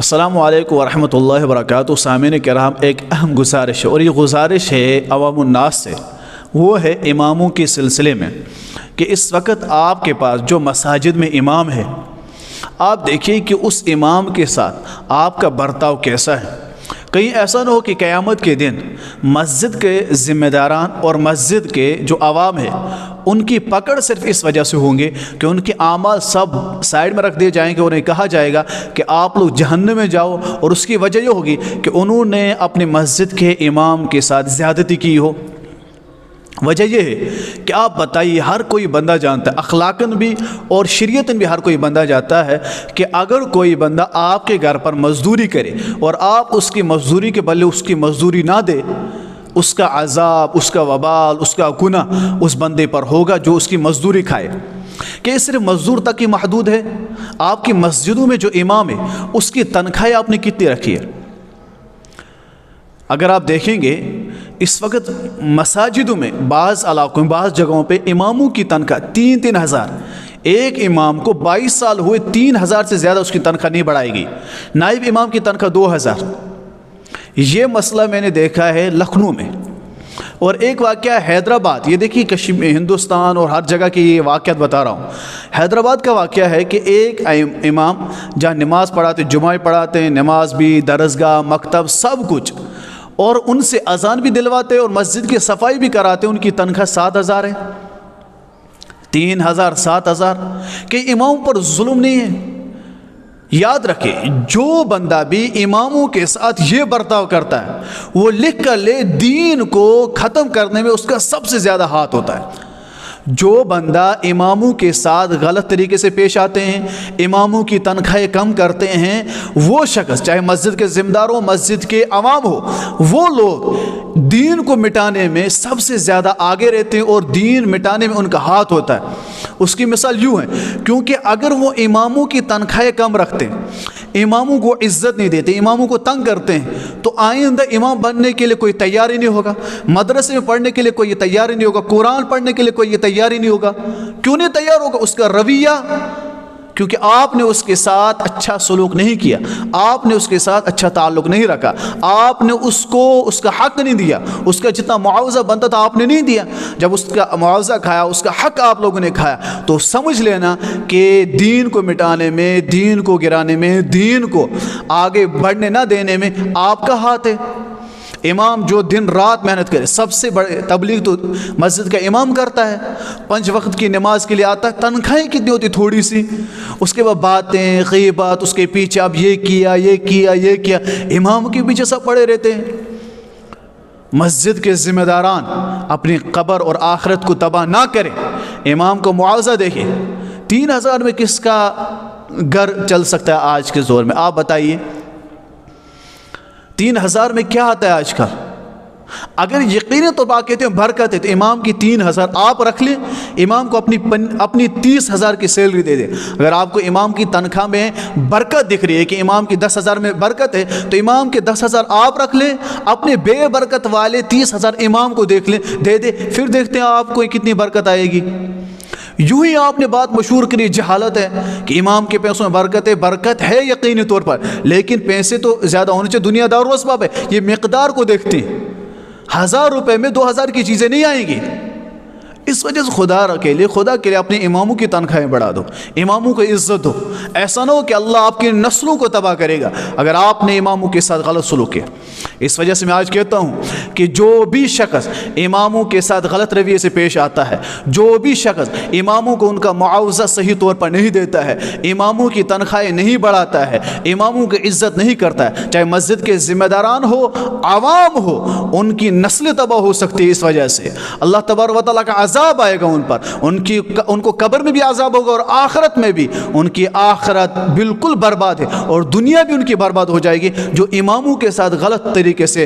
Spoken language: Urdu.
السلام علیکم ورحمۃ اللہ وبرکاتہ۔ سامعین کرام، ایک اہم گزارش ہے اور یہ گزارش ہے عوام الناس سے، وہ ہے اماموں کے سلسلے میں کہ اس وقت آپ کے پاس جو مساجد میں امام ہے، آپ دیکھیے کہ اس امام کے ساتھ آپ کا برتاؤ کیسا ہے۔ کہیں ایسا نہ ہو کہ قیامت کے دن مسجد کے ذمہ داران اور مسجد کے جو عوام ہے ان کی پکڑ صرف اس وجہ سے ہوں گے کہ ان کے اعمال سب سائڈ میں رکھ دیے جائیں گے، انہیں کہا جائے گا کہ آپ لوگ جہنم میں جاؤ، اور اس کی وجہ یہ ہوگی کہ انہوں نے اپنے مسجد کے امام کے ساتھ زیادتی کی ہو۔ وجہ یہ ہے کہ آپ بتائیے، ہر کوئی بندہ جانتا ہے، اخلاقاً بھی اور شریعتاً بھی ہر کوئی بندہ جانتا ہے کہ اگر کوئی بندہ آپ کے گھر پر مزدوری کرے اور آپ اس کی مزدوری کے بدلے اس کی مزدوری نہ دے، اس کا عذاب، اس کا وبال، اس کا گناہ اس بندے پر ہوگا جو اس کی مزدوری کھائے۔ کہ یہ صرف مزدور تک ہی محدود ہے؟ آپ کی مسجدوں میں جو امام ہے اس کی تنخواہ آپ نے کتنی رکھی ہے؟ اگر آپ دیکھیں گے اس وقت مساجدوں میں بعض علاقوں میں بعض جگہوں پہ اماموں کی تنخواہ 3-3 ہزار، ایک امام کو 22 سال ہوئے 3 ہزار سے زیادہ اس کی تنخواہ نہیں بڑھائی گئی، نائب امام کی تنخواہ 2000۔ یہ مسئلہ میں نے دیکھا ہے لکھنؤ میں، اور ایک واقعہ حیدرآباد، یہ دیکھیے کشمیر، ہندوستان اور ہر جگہ کی یہ واقعات بتا رہا ہوں۔ حیدرآباد کا واقعہ ہے کہ ایک امام جہاں نماز پڑھاتے، جمعہ پڑھاتے ہیں، نماز بھی، درسگاہ، مکتب، سب کچھ، اور ان سے اذان بھی دلواتے اور مسجد کی صفائی بھی کراتے، ان کی تنخواہ 7000 ہے۔ 3000 7000 کہ امام پر ظلم نہیں ہے؟ یاد رکھیں، جو بندہ بھی اماموں کے ساتھ یہ برتاؤ کرتا ہے وہ لکھ کر لے، دین کو ختم کرنے میں اس کا سب سے زیادہ ہاتھ ہوتا ہے۔ جو بندہ اماموں کے ساتھ غلط طریقے سے پیش آتے ہیں، اماموں کی تنخواہیں کم کرتے ہیں، وہ شخص چاہے مسجد کے ذمہ دار ہو، مسجد کے عوام ہو، وہ لوگ دین کو مٹانے میں سب سے زیادہ آگے رہتے ہیں اور دین مٹانے میں ان کا ہاتھ ہوتا ہے۔ اس کی مثال یوں ہے، کیونکہ اگر وہ اماموں کی تنخواہیں کم رکھتے ہیں، اماموں کو عزت نہیں دیتے، اماموں کو تنگ کرتے ہیں، تو آئندہ امام بننے کے لیے کوئی تیاری نہیں ہوگا، مدرسے میں پڑھنے کے لیے کوئی یہ تیاری نہیں ہوگا، قرآن پڑھنے کے لیے کوئی یہ تیاری نہیں ہوگا۔ کیوں نہیں تیار ہوگا؟ اس کا رویہ، کیونکہ آپ نے اس کے ساتھ اچھا سلوک نہیں کیا، آپ نے اس کے ساتھ اچھا تعلق نہیں رکھا، آپ نے اس کو اس کا حق نہیں دیا، اس کا جتنا معاوضہ بنتا تھا آپ نے نہیں دیا۔ جب اس کا معاوضہ کھایا، اس کا حق آپ لوگوں نے کھایا، تو سمجھ لینا کہ دین کو مٹانے میں، دین کو گرانے میں، دین کو آگے بڑھنے نہ دینے میں آپ کا ہاتھ ہے۔ امام جو دن رات محنت کرے، سب سے بڑے تبلیغ تو مسجد کا امام کرتا ہے، 5 وقت کی نماز کے لیے آتا ہے، تنخواہیں کتنی ہوتی تھوڑی سی، اس کے بعد باتیں، غیبت، اس کے پیچھے اب یہ کیا، یہ کیا، یہ کیا، امام کے پیچھے سب پڑے رہتے ہیں۔ مسجد کے ذمہ داران اپنی قبر اور آخرت کو تباہ نہ کریں، امام کو معاوضہ دیکھیں۔ 3000 میں کس کا گھر چل سکتا ہے آج کے دور میں؟ آپ بتائیے، 3000 میں کیا آتا ہے آج کل؟ اگر یقینی طور پر کہتے ہیں برکت ہے تو امام کی 3000 آپ رکھ لیں، امام کو اپنی 30,000 کی سیلری دے دیں۔ اگر آپ کو امام کی تنخواہ میں برکت دکھ رہی ہے کہ امام کی 10,000 میں برکت ہے، تو امام کے 10,000 آپ رکھ لیں، اپنے بے برکت والے 30,000 امام کو دیکھ لیں، دے دیں، پھر دیکھتے ہیں آپ کو کتنی برکت آئے گی۔ یوں ہی آپ نے بات مشہور کری، جہالت ہے کہ امام کے پیسوں میں برکت ہے۔ برکت ہے یقینی طور پر، لیکن پیسے تو زیادہ ہونے چاہیے، دنیا دار و اسباب ہے، یہ مقدار کو دیکھتے ہیں۔ 1000 روپے میں 2000 کی چیزیں نہیں آئیں گی۔ اس وجہ سے خدا کے لیے اپنے اماموں کی تنخواہیں بڑھا دو، اماموں کو عزت دو۔ ایسا نہ ہو کہ اللہ آپ کی نسلوں کو تباہ کرے گا اگر آپ نے اماموں کے ساتھ غلط سلوک کیا۔ اس وجہ سے میں آج کہتا ہوں کہ جو بھی شخص اماموں کے ساتھ غلط رویے سے پیش آتا ہے، جو بھی شخص اماموں کو ان کا معاوضہ صحیح طور پر نہیں دیتا ہے، اماموں کی تنخواہیں نہیں بڑھاتا ہے، اماموں کی عزت نہیں کرتا ہے، چاہے مسجد کے ذمہ داران ہو، عوام ہو، ان کی نسل تباہ ہو سکتی ہے۔ اس وجہ سے اللہ تبارک و تعالیٰ کا عذاب آئے گا ان پر، ان کو قبر میں بھی عذاب ہوگا اور آخرت میں بھی۔ ان کی آخرت بالکل برباد ہے اور دنیا بھی ان کی برباد ہو جائے گی، جو اماموں کے ساتھ غلط طریقے سے